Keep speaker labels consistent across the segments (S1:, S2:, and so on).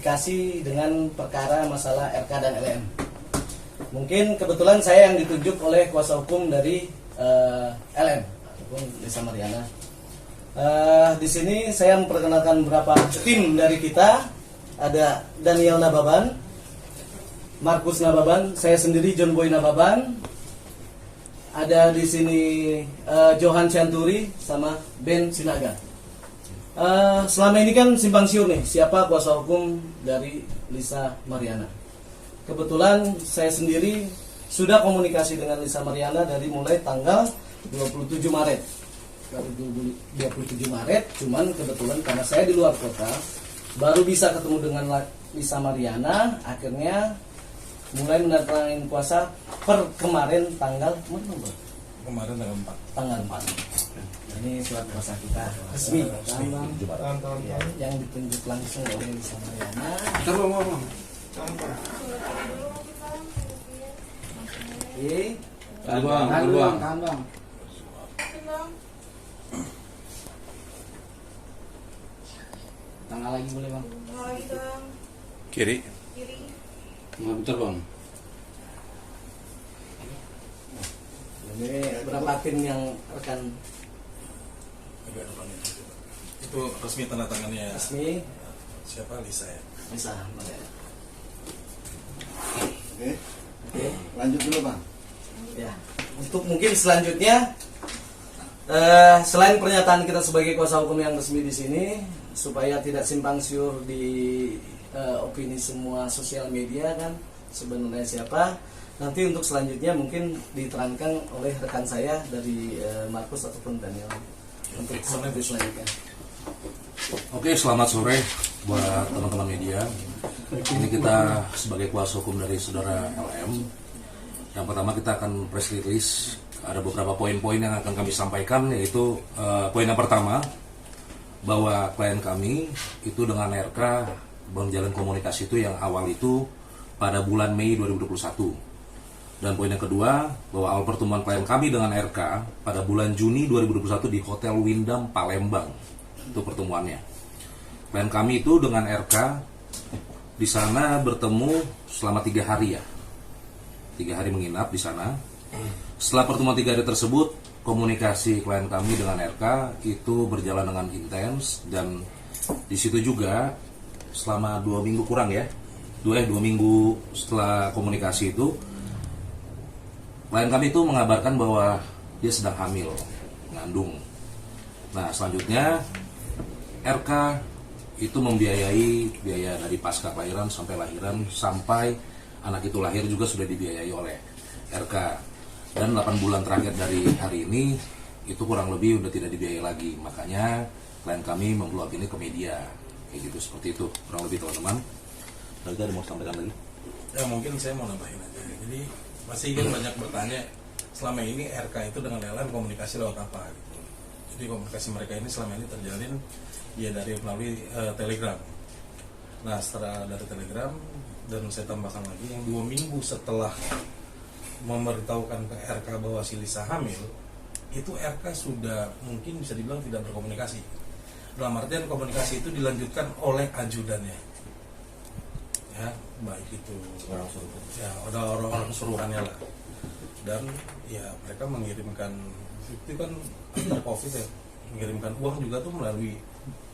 S1: komunikasi dengan perkara masalah RK dan LM. Mungkin kebetulan saya yang ditunjuk oleh kuasa hukum dari LM ataupun Lisa Mariana. Di sini saya memperkenalkan beberapa tim dari kita. Ada Daniel Nababan, Markus Nababan, saya sendiri John Boy Nababan. Ada di sini Johan Chanturi sama Ben Sinaga. Selama ini kan simpang siur nih, siapa kuasa hukum dari Lisa Mariana. Kebetulan saya sendiri sudah komunikasi dengan Lisa Mariana dari mulai tanggal 27 Maret. 27 Maret, cuman kebetulan karena saya di luar kota, baru bisa ketemu dengan Lisa Mariana, akhirnya mulai menandatangani kuasa per kemarin tanggal
S2: Kemarin tanggal 4.
S1: Tanggal 4. Ini surat kuasa kita resmi. Ya, yang ditunjuk langsung oleh Lisa Mariana. Oke.
S3: Kambang. Tengah lagi boleh bang.
S2: Kiri.
S3: Bentar bang.
S1: Ini berapa tim yang rekan
S2: Agak depannya. Itu resmi tanda tangannya.
S1: resmi?
S2: Siapa? Lisa ya.
S1: Lisa Mariana.
S4: Oke, lanjut dulu bang.
S1: Ya, untuk mungkin selanjutnya selain pernyataan kita sebagai kuasa hukum yang resmi di sini, supaya tidak simpang siur di opini semua sosial media kan sebenarnya siapa. Nanti untuk selanjutnya mungkin diterangkan oleh rekan saya dari Markus ataupun Daniel untuk selanjutnya.
S5: Oke, selamat sore buat teman-teman media. Ini kita sebagai kuasa hukum dari saudara LM. Yang pertama kita akan press release. Ada beberapa poin-poin yang akan kami sampaikan, yaitu poin yang pertama, bahwa klien kami itu dengan RK menjalin komunikasi itu yang awal itu pada bulan Mei 2021. Dan poin yang kedua, bahwa awal pertemuan klien kami dengan RK pada bulan Juni 2021 di Hotel Windam Palembang. Itu pertemuannya. Klien kami itu dengan RK di sana bertemu selama 3 hari ya. 3 hari menginap di sana. Setelah pertemuan 3 hari tersebut, komunikasi klien kami dengan RK itu berjalan dengan intens, dan di situ juga selama 2 minggu kurang ya, 2 minggu setelah komunikasi itu, klien kami itu mengabarkan bahwa dia sedang hamil, mengandung. Nah, selanjutnya RK itu membiayai biaya dari pasca kelahiran sampai lahiran, sampai anak itu lahir juga sudah dibiayai oleh RK. Dan 8 bulan terakhir dari hari ini itu kurang lebih udah tidak dibiayai lagi. Makanya klien kami memblog ini ke media. Kayak gitu, seperti itu kurang lebih teman-teman. Lalu ada mau sampaikan lagi?
S2: Ya mungkin saya mau nambahin aja. Jadi masih kan banyak bertanya, selama ini RK itu dengan LM komunikasi lewat apa gitu. Jadi komunikasi mereka ini selama ini terjalin ya dari melalui Telegram. Nah, setelah dari Telegram, dan saya tambahkan lagi yang 2 minggu setelah memberitahukan ke RK bahwa si Lisa hamil, itu RK sudah mungkin bisa dibilang tidak berkomunikasi. Dalam artian komunikasi itu dilanjutkan oleh ajudannya, ya, baik itu orang suruhan, ya ada orang suruhannya lah. Dan ya mereka mengirimkan, itu kan antar COVID ya, mengirimkan uang juga tuh melalui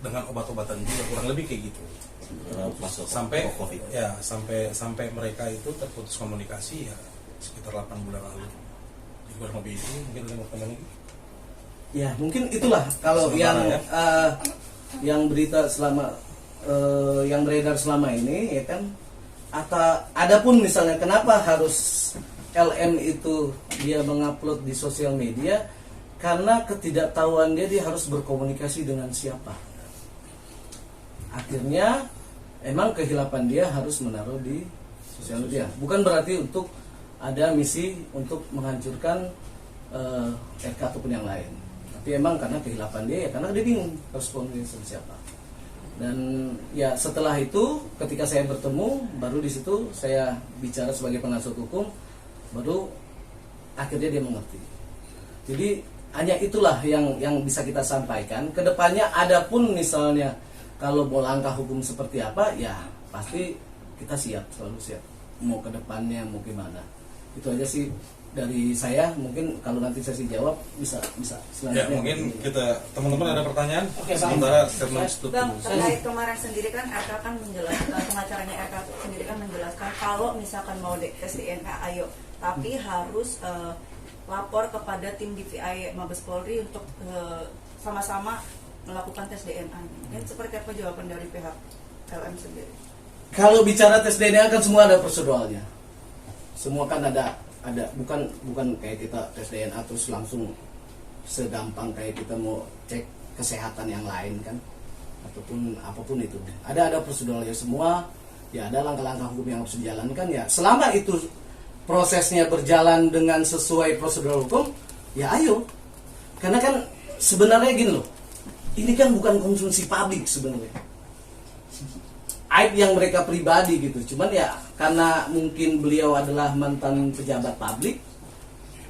S2: dengan obat-obatan juga, kurang lebih kayak gitu. Sampai ya sampai mereka itu terputus komunikasi ya sekitar 8 bulan lalu. Jadi kurang lebih itu, mungkin ada yang mau lagi.
S1: Ya, mungkin itulah kalau
S2: Sementara
S1: yang berita selama yang beredar selama ini ya kan. Adapun misalnya kenapa harus LM itu dia mengupload di sosial media, karena ketidaktahuan dia harus berkomunikasi dengan siapa. Akhirnya emang kehilapan dia harus menaruh di sosial media. Bukan berarti untuk ada misi untuk menghancurkan RK ataupun yang lain. Tapi emang karena kehilapan dia ya, karena dia bingung harus komunikasi sama siapa. Dan ya setelah itu ketika saya bertemu, baru di situ saya bicara sebagai penasihat hukum, baru akhirnya dia mengerti. Jadi hanya itulah yang bisa kita sampaikan. Kedepannya adapun misalnya kalau mau langkah hukum seperti apa, ya pasti kita siap, selalu siap. Mau ke depannya mau gimana. Itu aja sih dari saya. Mungkin kalau nanti sesi jawab bisa
S2: Ya,
S1: selanjutnya.
S2: mungkin kita teman-teman ada pertanyaan.
S1: Oke, Bang.
S2: Sementara statement tutup
S6: Bang,
S2: dulu.
S6: terkait kemarin sendiri kan RK kan menjelaskan, pengacaranya RK sendiri kan menjelaskan kalau misalkan mau tes DNA ayo, tapi harus lapor kepada tim DVI Mabes Polri untuk sama-sama melakukan tes DNA. Ini seperti apa jawaban dari pihak LM sendiri?
S1: Kalau bicara tes DNA kan semua ada proseduralnya. Semua kan ada bukan kayak kita tes DNA terus langsung segampang kayak kita mau cek kesehatan yang lain kan, ataupun apapun itu. Ada proseduralnya semua. Ya ada langkah-langkah hukum yang harus dijalankan ya. Selama itu prosesnya berjalan dengan sesuai prosedur hukum, ya ayo. Karena kan sebenarnya gini loh. Ini kan bukan konsumsi publik sebenarnya. Aib yang mereka pribadi gitu. Cuman ya karena mungkin beliau adalah mantan pejabat publik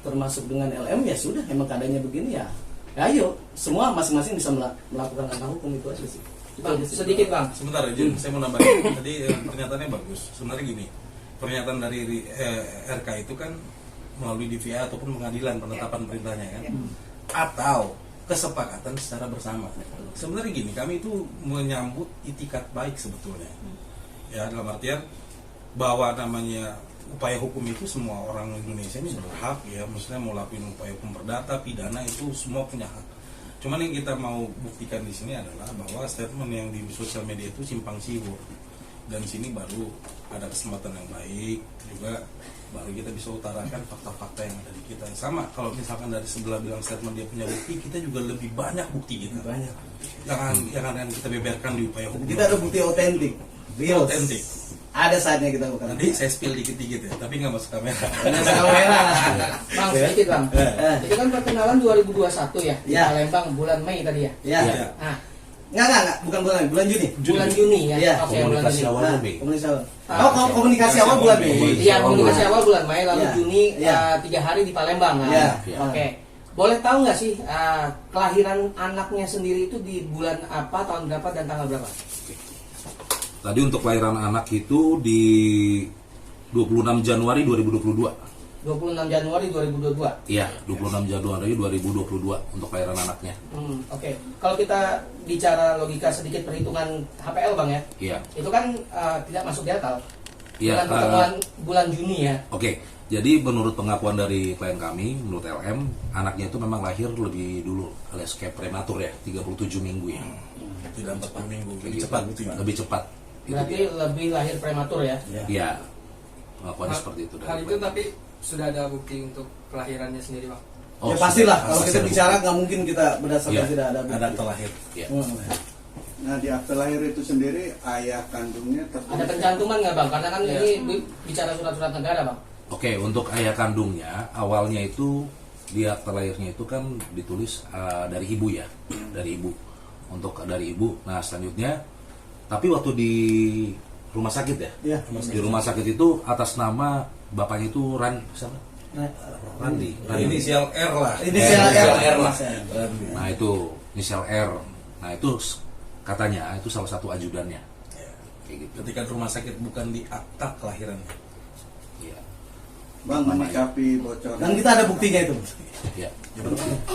S1: termasuk dengan LM, ya sudah emang keadaannya begini ya. Ya ayo, semua masing-masing bisa melakukan langkah hukum. Itu aja sih.
S3: Bang, sedikit bang.
S2: Sebentar izin, saya mau nambahin. Tadi pernyataannya bagus. Sebenarnya gini, pernyataan dari RK itu kan melalui DVI ataupun pengadilan penetapan perintahnya kan, atau kesepakatan secara bersama. Sebenarnya gini, kami itu menyambut itikat baik sebetulnya. Ya dalam artian bahwa namanya upaya hukum itu semua orang Indonesia ini berhak ya, maksudnya mau lakuin upaya hukum perdata, pidana itu semua punya hak. Cuman yang kita mau buktikan di sini adalah bahwa statement yang di sosial media itu simpang siur. Dan sini baru ada kesempatan yang baik juga, baru kita bisa utarakan fakta-fakta yang ada di kita. Sama kalau misalkan dari sebelah bilang statement dia punya bukti, kita juga lebih banyak bukti kita.
S1: Banyak.
S2: Yang akan kita beberkan di upaya hukum.
S1: Kita ada bukti otentik. Real.
S2: Otentik.
S1: Ada saatnya kita bukan.
S2: Nanti saya spill dikit-dikit ya, tapi nggak masuk kamera.
S1: kamera.
S3: Bang, sedikit bang. Itu kan perkenalan 2021 ya, di
S1: Ya.
S3: Palembang bulan Mei tadi ya.
S1: Ya.
S2: Iya.
S3: Nah,
S1: Enggak, bukan bulan Juni.
S3: bulan Juni ya.
S1: Iya.
S3: Oke, bulan
S5: Komunikasi
S3: Juni.
S5: awal
S1: Nah,
S5: Mei.
S1: komunikasi awal.
S3: Ah,
S1: Oh, komunikasi awal bulan Mei.
S3: Iya, komunikasi awal bulan Mei, lalu
S1: Iya.
S3: Juni
S1: Iya.
S3: 3 hari di Palembang. Nah.
S1: Iya.
S3: Oke. Boleh tahu nggak sih kelahiran anaknya sendiri itu di bulan apa, tahun berapa dan tanggal berapa?
S5: Tadi untuk kelahiran anak itu di 26 Januari 2022.
S3: 26 Januari 2022.
S5: Iya, 26 Januari 2022 untuk kelahiran anaknya.
S3: Oke. Kalau kita bicara logika sedikit perhitungan HPL bang ya,
S5: Iya.
S3: itu kan tidak masuk di akal.
S5: Iya,
S3: Bukan pertemuan bulan Juni ya.
S5: Oke, jadi menurut pengakuan dari klien kami, menurut LM, anaknya itu memang lahir lebih dulu alias kayak prematur ya, 37 minggu ya.
S2: Tidak 40 minggu, lebih cepat gitu ya.
S5: Lebih cepat. Itu
S3: Berarti
S5: dia.
S3: lebih lahir prematur ya.
S5: Iya. Pengakuannya seperti itu.
S7: Hal
S5: dari
S7: itu
S5: klien.
S7: tapi sudah ada bukti untuk kelahirannya sendiri bang.
S1: Ya pastilah
S5: sudah.
S1: kalau kita
S5: Pasti
S1: bicara
S5: ada
S1: nggak mungkin kita berdasarkan
S5: Iya.
S1: tidak ada bukti.
S2: Ada terlahir.
S5: bukti. Iya.
S4: Nah di akte lahir itu sendiri ayah kandungnya tertulis.
S3: Ada pencantuman nggak bang? Karena kan
S7: Iya.
S3: ini bicara surat-surat negara bang.
S5: Oke, untuk ayah kandungnya awalnya itu di akte lahirnya itu kan ditulis dari ibu ya, dari ibu. Untuk dari ibu. Nah selanjutnya, tapi waktu di rumah sakit ya,
S1: Iya.
S5: di rumah sakit itu atas nama bapaknya itu siapa? Randi.
S2: Inisial R lah.
S1: Inisial R.
S5: lah. Nah itu inisial R. Nah itu katanya itu salah satu ajudannya. Kayak gitu.
S2: Ketika di rumah sakit bukan di akta kelahiran.
S5: Iya.
S4: Bang menyikapi bocoran.
S1: Dan kita ada buktinya itu.
S5: Iya.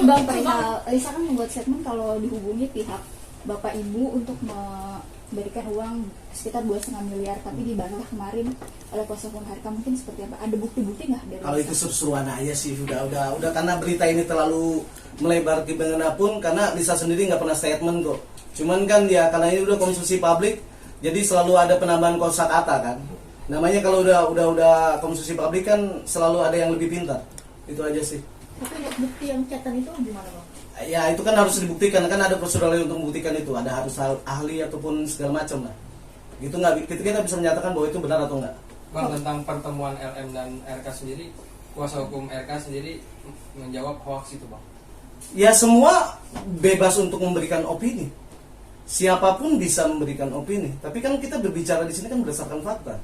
S8: Bang perihal Lisa kan membuat statement kalau dihubungi pihak bapak ibu untuk memberikan uang sekitar 2,5 miliar, tapi dibantah kemarin oleh kuasa hukum HRK. Mungkin seperti apa? Ada bukti-bukti nggak dari
S1: Kalau
S8: Lisa?
S1: itu seru-seruan aja sih, udah karena berita ini terlalu melebar ke pun karena Lisa sendiri nggak pernah statement kok. Cuman kan ya karena ini udah konsumsi publik, jadi selalu ada penambahan kosakata kan. Namanya kalau udah konsumsi publik kan selalu ada yang lebih pintar. Itu aja sih.
S8: Tapi untuk bukti yang chatan itu gimana bang?
S1: Ya itu kan harus dibuktikan, kan ada prosedur untuk membuktikan itu, ada harus ahli ataupun segala macam lah. Gitu nggak, kita bisa menyatakan bahwa itu benar atau enggak.
S7: Bang, tentang pertemuan LM dan RK sendiri, kuasa hukum RK sendiri menjawab hoax itu bang.
S1: Ya semua bebas untuk memberikan opini. Siapapun bisa memberikan opini, tapi kan kita berbicara di sini kan berdasarkan fakta.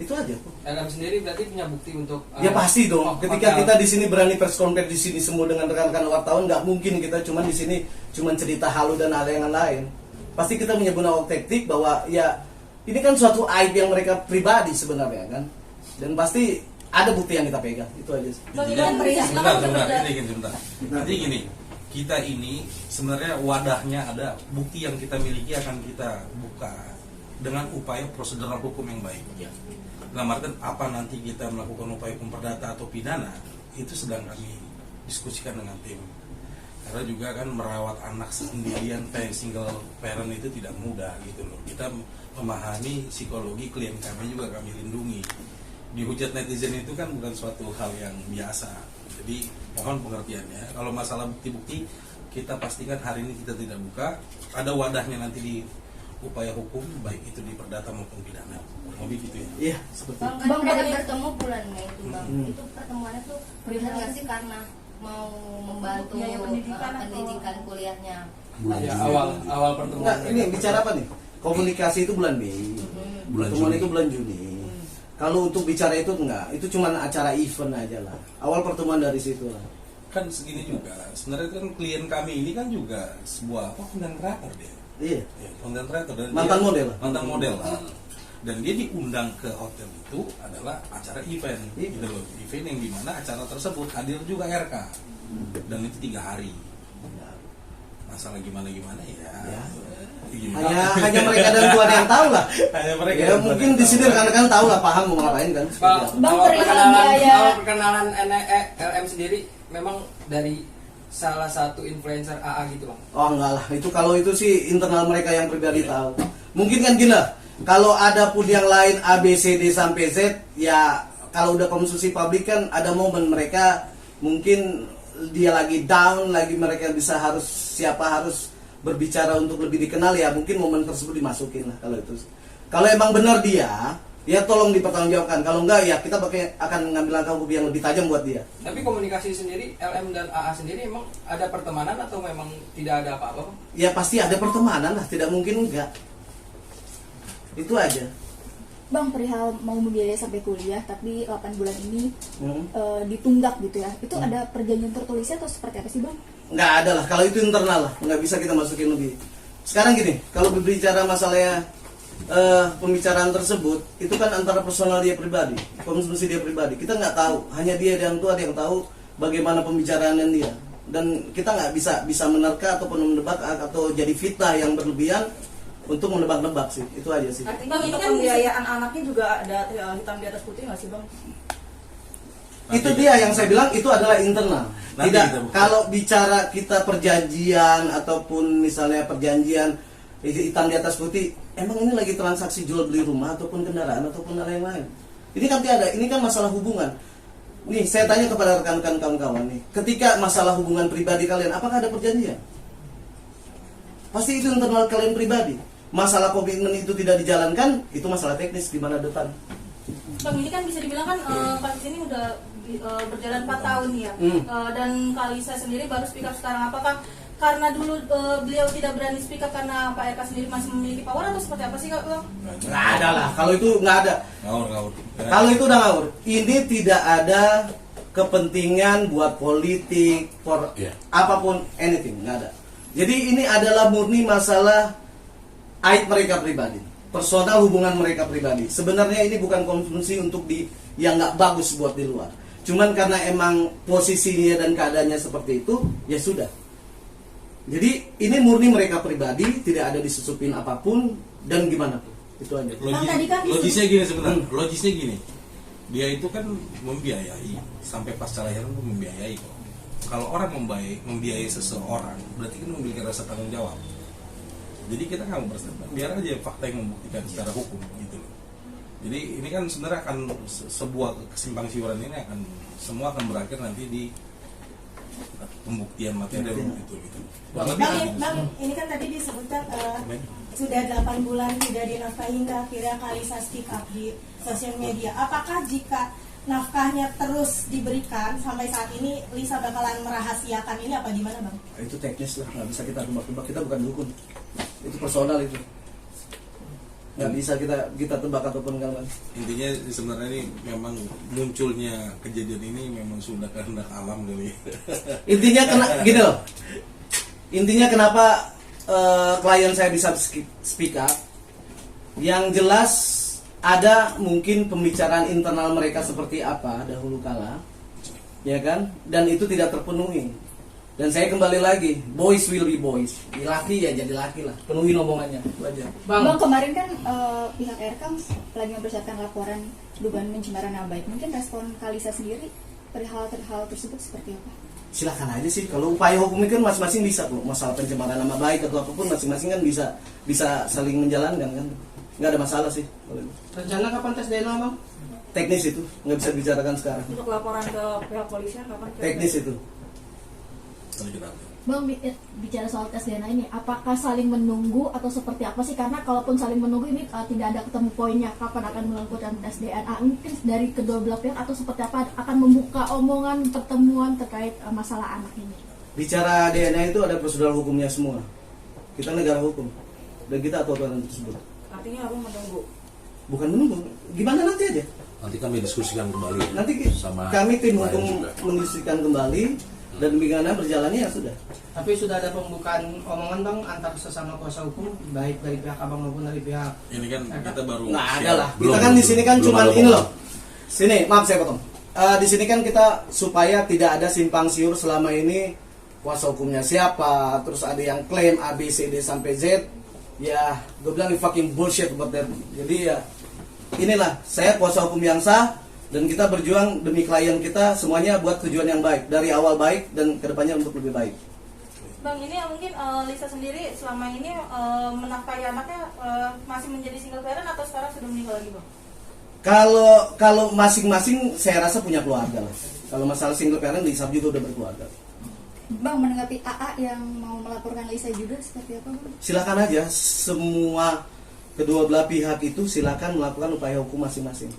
S1: Itu aja.
S7: LM sendiri berarti punya bukti untuk
S1: Ya pasti dong. Ketika
S7: hotel.
S1: kita di sini berani press conference di sini semua dengan rekan-rekan wartawan, nggak mungkin kita cuman di sini cuman cerita halu dan ada yang lain. Pasti kita punya guna taktik bahwa ya ini kan suatu aib yang mereka pribadi sebenarnya kan, dan pasti ada bukti yang kita pegang, itu aja sih.
S2: Sebentar. Nanti gini, kita ini sebenarnya wadahnya ada, bukti yang kita miliki akan kita buka dengan upaya prosedural hukum yang baik. Dalam artian apa nanti kita melakukan upaya hukum perdata atau pidana, itu sedang kami diskusikan dengan tim. Karena juga kan merawat anak sendirian kayak single parent itu tidak mudah gitu loh. Kita memahami psikologi klien kami juga kami lindungi. Dihujat netizen itu kan bukan suatu hal yang biasa. Jadi mohon pengertiannya. Kalau masalah bukti-bukti kita pastikan hari ini kita tidak buka. Ada wadahnya nanti di upaya hukum baik itu di perdata maupun pidana. Lebih gitu ya.
S1: Iya, seperti
S9: Bang,
S1: itu.
S9: kan tadi bertemu bulan Mei itu Bang. Itu pertemuannya tuh benar nggak sih karena mau membantu
S6: Biaya pendidikan
S9: pendidikan kuliahnya?
S7: Ya, awal pertemuan.
S1: Enggak, ini bicara apa nih? Komunikasi itu bulan Mei, pertemuan itu bulan Juni. Kalau untuk bicara itu enggak, itu cuma acara event aja lah. Awal pertemuan dari situ lah.
S2: Kan segini juga. Sebenarnya kan klien kami ini kan juga sebuah content creator dia.
S1: Iya.
S2: Ya, content creator dan
S1: Mantan model.
S2: Mantan model. Dan dia diundang ke hotel itu adalah acara event, gitu loh. Event yang dimana acara tersebut hadir juga RK. Dan itu 3 hari. Masalah gimana ya.
S1: Hanya mereka dan Tuhan yang tahu lah.
S2: Hanya mereka
S1: Ya
S2: dan Tuhan
S1: mungkin
S2: yang
S1: di sini
S2: tahu.
S1: rekan-rekan tahu lah, paham mau ngapain kan.
S8: Bang, perihal biaya.
S7: awal perkenalan LM sendiri memang dari salah satu influencer AA gitu Bang.
S1: Oh enggak lah, itu kalau itu sih internal mereka yang pribadi tahu. Mungkin kan gini lah, kalau ada pun yang lain A, B, C, D sampai Z, ya kalau udah konsumsi publik kan ada momen mereka mungkin dia lagi down, lagi mereka harus berbicara untuk lebih dikenal, ya mungkin momen tersebut dimasukin lah kalau itu. Kalau emang benar dia, ya tolong dipertanggungjawabkan. Kalau enggak ya kita akan mengambil langkah hukum yang lebih tajam buat dia.
S7: Tapi komunikasi sendiri LM dan AA sendiri emang ada pertemanan atau memang tidak ada apa-apa Bang?
S1: Ya pasti ada pertemanan lah, tidak mungkin enggak. Itu aja.
S8: Bang, perihal mau membiayai sampai kuliah tapi 8 bulan ini ditunggak gitu ya. Itu ada perjanjian tertulisnya atau seperti apa sih Bang?
S1: Nggak ada lah, kalau itu internal lah, nggak bisa kita masukin lebih. Sekarang gini, kalau berbicara masalahnya pembicaraan tersebut, itu kan antara personal dia pribadi, konsumsi dia pribadi. Kita nggak tahu, hanya dia dan Tuhan yang tahu bagaimana pembicaraan dia. Dan kita nggak bisa menerka ataupun menebak atau jadi fitnah yang berlebihan untuk menebak-nebak sih, itu aja sih.
S6: Artinya untuk pembiayaan anaknya juga ada hitam di atas putih nggak sih Bang?
S1: Itu dia yang saya bilang, itu adalah internal.
S2: Nanti
S1: Tidak,
S2: kita buka.
S1: kalau bicara kita perjanjian ataupun misalnya perjanjian hitam di atas putih, emang ini lagi transaksi jual beli rumah ataupun kendaraan ataupun hal yang lain. Ini kan tidak ada, ini kan masalah hubungan. Nih, saya tanya kepada rekan-rekan kawan-kawan nih, ketika masalah hubungan pribadi kalian, apakah ada perjanjian? Pasti itu internal kalian pribadi. Masalah komitmen itu tidak dijalankan, itu masalah teknis gimana depan.
S10: Bang, ini kan bisa dibilang kan kasus ini udah berjalan 4 tahun ya. Dan Kalisa sendiri baru speak up sekarang. Apakah karena dulu beliau tidak berani speak up karena Pak RK sendiri masih memiliki power atau seperti apa sih Kak Bang?
S1: Nggak ada lah, kalau itu nggak ada.
S2: Ngawur.
S1: Kalau itu udah ngawur. Ini tidak ada kepentingan buat politik, for apapun, anything, nggak ada. Jadi ini adalah murni masalah aib mereka pribadi, personal hubungan mereka pribadi. Sebenarnya ini bukan konsumsi untuk yang nggak bagus buat di luar. Cuman karena emang posisinya dan keadaannya seperti itu, ya sudah. Jadi ini murni mereka pribadi, tidak ada disusupin apapun dan gimana pun. Itu aja.
S2: Logisnya gini sebenarnya. Logisnya gini. Dia itu kan membiayai sampai pasca lahiran pun membiayai kok. Kalau orang membiayai seseorang, berarti kan memiliki rasa tanggung jawab. Jadi kita nggak mau berstatement, biar aja fakta yang membuktikan secara hukum gitu loh. Jadi ini kan sebenarnya akan sebuah kesimpang siuran ini semua akan berakhir nanti di pembuktian material gitu.
S11: Bang, ini kan tadi disebutkan sudah 8 bulan tidak dinafkahi hingga akhirnya Kalisa speak up di sosial media. Apakah jika nafkahnya terus diberikan sampai saat ini Lisa bakalan merahasiakan ini apa gimana Bang?
S1: Itu teknis lah, nggak bisa kita tebak-tebak, kita bukan dukun. Itu personal itu. Nggak bisa kita tebak ataupun enggak.
S2: Intinya sebenarnya ini memang munculnya kejadian ini memang sudah kehendak alam kali.
S1: Gini loh. Intinya kenapa klien saya bisa speak up? Yang jelas ada mungkin pembicaraan internal mereka seperti apa dahulu kala, ya kan? Dan itu tidak terpenuhi. Dan saya kembali lagi, boys will be boys. Laki ya jadi laki lah. Penuhi omongannya, itu aja.
S8: Bang, kemarin kan pihak RK lagi mempersiapkan laporan dugaan pencemaran nama baik. Mungkin respon Kalisa sendiri perihal tersebut seperti apa?
S1: Silakan aja sih. Kalau upaya hukum kan masing-masing bisa tuh. Masalah pencemaran nama baik atau apapun masing-masing kan bisa saling menjalankan kan. Nggak ada masalah sih.
S3: Rencana kapan tes DNA, Bang?
S1: Teknis itu nggak bisa dibicarakan sekarang.
S6: Untuk laporan ke pihak polisian kapan?
S1: Teknis itu.
S8: Bang, bicara soal tes DNA ini, apakah saling menunggu atau seperti apa sih? Karena kalaupun saling menunggu ini tidak ada ketemu poinnya kapan akan melakukan tes DNA. Mungkin dari kedua belah pihak atau seperti apa akan membuka omongan pertemuan terkait masalah anak ini.
S1: Bicara DNA itu ada prosedur hukumnya semua. Kita negara hukum dan kita atur aturan tersebut.
S6: Artinya abang menunggu.
S1: Bukan menunggu. Gimana nanti aja?
S5: Nanti kami diskusikan kembali.
S1: Nanti
S5: sama
S1: kami tim
S5: klien
S1: hukum
S5: juga
S1: mendiskusikan kembali dan bagaimana berjalannya ya sudah.
S3: Tapi sudah ada pembukaan omongan, Bang, antar sesama kuasa hukum, baik dari pihak abang maupun dari pihak.
S2: Ini kan kita baru
S1: Nggak ada lah.
S5: Belum,
S1: Kita kan di sini kan
S5: belum
S1: cuma
S5: ada
S1: ini
S5: omongan.
S1: loh. Sini, maaf saya potong. Di sini kan kita supaya tidak ada simpang siur selama ini kuasa hukumnya siapa, terus ada yang klaim A, B, C, D sampai Z. Ya, gue bilang fucking bullshit about that. Jadi ya inilah saya kuasa hukum yang sah dan kita berjuang demi klien kita semuanya buat tujuan yang baik dari awal baik dan kedepannya untuk lebih baik.
S10: Bang, ini mungkin Lisa sendiri selama ini menafkahi anaknya masih menjadi single parent atau sekarang sudah meninggal lagi, Bang?
S1: Kalau masing-masing saya rasa punya keluarga lah. Kalau masalah single parent Lisa juga udah berkeluarga.
S8: Bang, menanggapi AA yang mau melaporkan Lisa juga seperti apa, Bang?
S1: Silakan aja semua kedua belah pihak itu silakan melakukan upaya hukum masing-masing.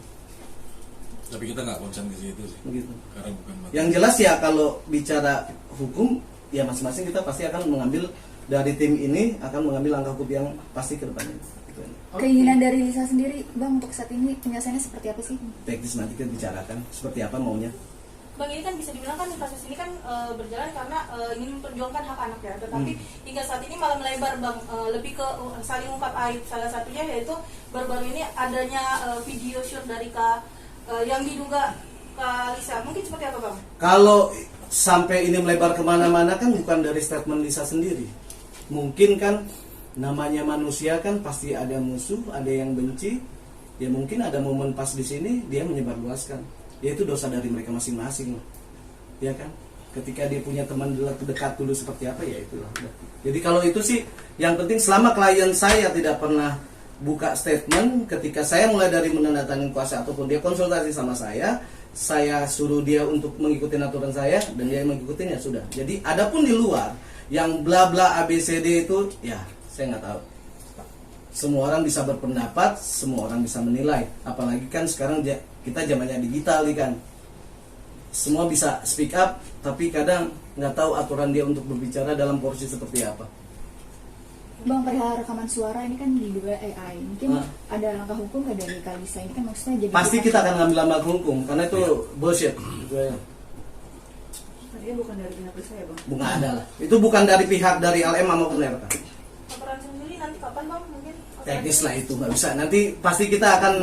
S2: Tapi kita nggak konsen ke situ sih.
S1: Begitu.
S2: Karena bukan
S1: Yang jelas ya kalau bicara hukum ya masing-masing kita pasti akan mengambil dari tim ini akan mengambil langkah hukum yang pasti ke depannya. Gitu aja.
S8: Keinginan dari Lisa sendiri, Bang, untuk saat ini penyelesaiannya seperti apa sih?
S1: Teknis nanti kita bicarakan seperti apa maunya.
S10: Bang, ini kan bisa dibilang kan kasus ini kan berjalan karena ingin memperjuangkan hak anak ya. Tetapi hingga saat ini malah melebar, Bang, lebih ke saling ungkap aib. Salah satunya yaitu baru-baru ini adanya video shoot dari yang diduga Lisa. Mungkin seperti apa, Bang?
S1: Kalau sampai ini melebar kemana-mana kan bukan dari statement Lisa sendiri. Mungkin kan namanya manusia kan pasti ada musuh, ada yang benci. Ya mungkin ada momen pas di sini dia menyebarluaskan. Ya itu dosa dari mereka masing-masing, ya kan? Ketika dia punya teman dekat dulu seperti apa ya itulah. Jadi kalau itu sih yang penting selama klien saya tidak pernah buka statement ketika saya mulai dari menandatangani kuasa ataupun dia konsultasi sama saya suruh dia untuk mengikuti aturan saya dan dia mengikutinya sudah. Jadi adapun di luar yang bla bla ABCD itu ya saya nggak tahu. Semua orang bisa berpendapat, semua orang bisa menilai. Apalagi kan sekarang kita zamannya digital nih kan. Semua bisa speak up, tapi kadang nggak tahu aturan dia untuk berbicara dalam porsi seperti apa.
S8: Bang, perihal rekaman suara ini kan diduga AI. Mungkin ada langkah hukum nggak dari Kalisa ini kan maksudnya jadi
S1: Pasti kita akan ngambil langkah hukum karena itu bullshit. Itu ya.
S6: Tadinya bukan dari pihak Lisa ya, Bang?
S1: Bukan ada lah. Itu bukan dari pihak dari LM maupun RK.
S10: Laporan sendiri nanti kapan, Bang? Mungkin
S1: Teknis lah itu nggak bisa. Nanti pasti kita akan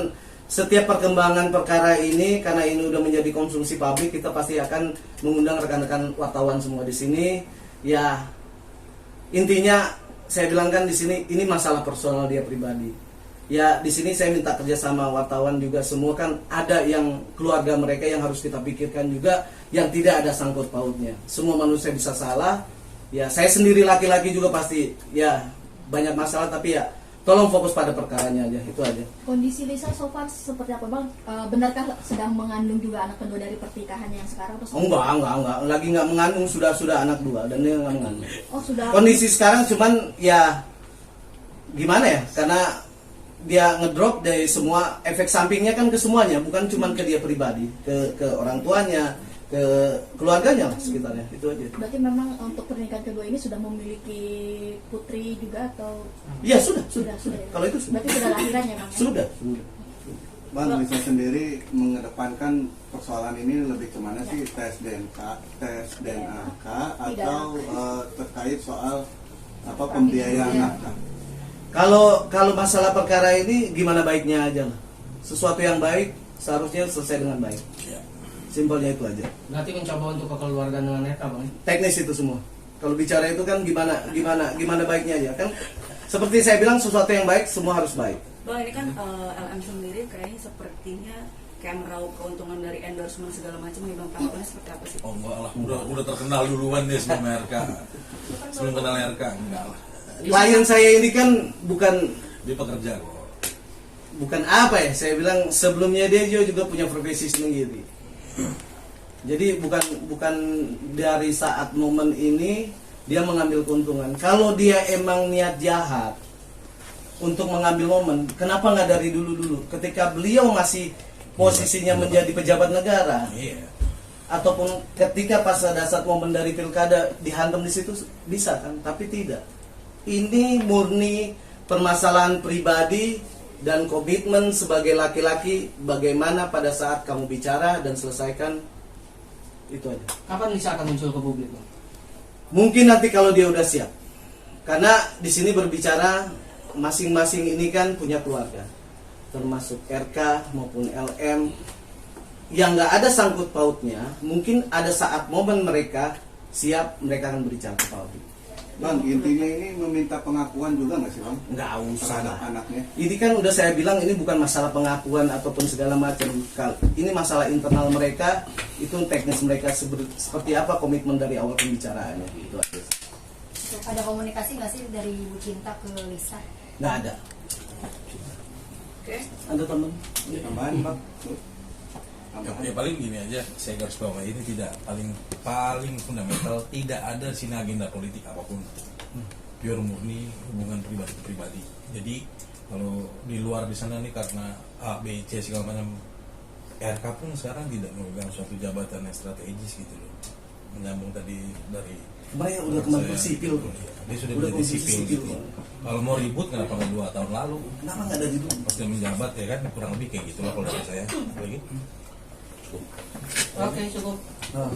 S1: setiap perkembangan perkara ini karena ini udah menjadi konsumsi publik kita pasti akan mengundang rekan-rekan wartawan semua di sini. Ya intinya saya bilang kan di sini ini masalah personal dia pribadi. Ya di sini saya minta kerjasama wartawan juga semua kan ada yang keluarga mereka yang harus kita pikirkan juga yang tidak ada sangkut pautnya. Semua manusia bisa salah. Ya saya sendiri laki-laki juga pasti ya banyak masalah tapi ya tolong fokus pada perkaranya aja itu aja.
S8: Kondisi Lisa so far seperti apa, Bang? Benarkah sedang mengandung juga anak kedua dari pernikahan yang sekarang?
S1: Enggak, lagi nggak mengandung sudah anak dua dan dia nggak mengandung.
S8: Oh sudah.
S1: Kondisi sekarang cuman ya gimana ya karena dia ngedrop dari semua efek sampingnya kan ke semuanya bukan cuman ke dia pribadi ke orang tuanya ke keluarganya lah sekitarnya itu aja.
S8: Berarti memang untuk pernikahan kedua ini sudah memiliki putri juga atau?
S1: Iya sudah.
S8: Ya.
S1: Kalau itu sudah.
S8: Berarti sudah lahirannya, Bang?
S1: Sudah.
S4: Bang, Lisa sendiri mengedepankan persoalan ini lebih kemana sih tes DNA atau terkait soal pembiayaan nakah?
S1: Kalau masalah perkara ini gimana baiknya aja lah. Sesuatu yang baik seharusnya selesai dengan baik. Simpelnya itu aja.
S3: Berarti mencoba untuk kekeluargaan dengan RK, Bang.
S1: Teknis itu semua. Kalau bicara itu kan gimana baiknya aja kan. Seperti saya bilang, sesuatu yang baik semua harus baik.
S6: Bang, ini kan LM sendiri kayaknya sepertinya kayak meraup keuntungan dari endorsement segala macam nih Bang, tanggapannya seperti apa sih?
S2: Oh enggak lah, udah terkenal duluan deh sebelum RK. Sebelum kenal RK, enggak lah.
S1: Klien saya ini kan bukan
S2: Dia pekerja kok.
S1: bukan apa ya, saya bilang sebelumnya dia juga punya profesi sendiri. Jadi bukan dari saat momen ini dia mengambil keuntungan. Kalau dia emang niat jahat untuk mengambil momen, kenapa nggak dari dulu ketika beliau masih posisinya menjadi pejabat negara,
S2: Iya.
S1: ataupun ketika pas ada saat momen dari pilkada dihantam di situ bisa kan? Tapi tidak. Ini murni permasalahan pribadi dan komitmen sebagai laki-laki, bagaimana pada saat kamu bicara dan selesaikan itu aja.
S3: Kapan bisa akan muncul ke publik, Bang?
S1: Mungkin nanti kalau dia udah siap. Karena di sini berbicara masing-masing ini kan punya keluarga, termasuk RK maupun LM yang nggak ada sangkut pautnya. Mungkin ada saat momen mereka siap, mereka akan berbicara ke publik.
S4: Bang, intinya ini meminta pengakuan juga nggak sih, Bang?
S1: Nggak usah
S4: Terhadap
S1: lah.
S4: anaknya.
S1: Ini kan udah saya bilang, ini bukan masalah pengakuan ataupun segala macam. Ini masalah internal mereka, itu teknis mereka seperti apa komitmen dari awal pembicaraannya. Itu aja.
S9: Ada komunikasi nggak sih dari Ibu Cinta ke Lisa?
S1: Nggak ada.
S6: Oke.
S1: Ada teman?
S4: Tambahan, Bang.
S2: Ya paling gini aja, saya garis bawah ini tidak paling fundamental, tidak ada sini agenda politik apapun, pure murni hubungan pribadi ke pribadi. Jadi kalau di luar di sana nih karena A, B, C segala macam, RK pun sekarang tidak memegang suatu jabatan yang strategis gitu loh. Menyambung tadi dari
S1: Mereka udah kembali ke sipil.
S2: dia sudah
S1: Udah
S2: menjadi
S1: posisi
S2: sipil
S1: sipil.
S2: gitu. Kalau mau ribut kenapa nggak 2 tahun lalu?
S1: Kenapa nggak dari dulu?
S2: Pas dia menjabat ya kan, kurang lebih kayak gitu lah kalau dari saya. Lagi.
S3: Oke, cukup.
S1: Nah.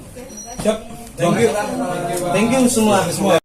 S2: Siap.
S1: Thank you semua.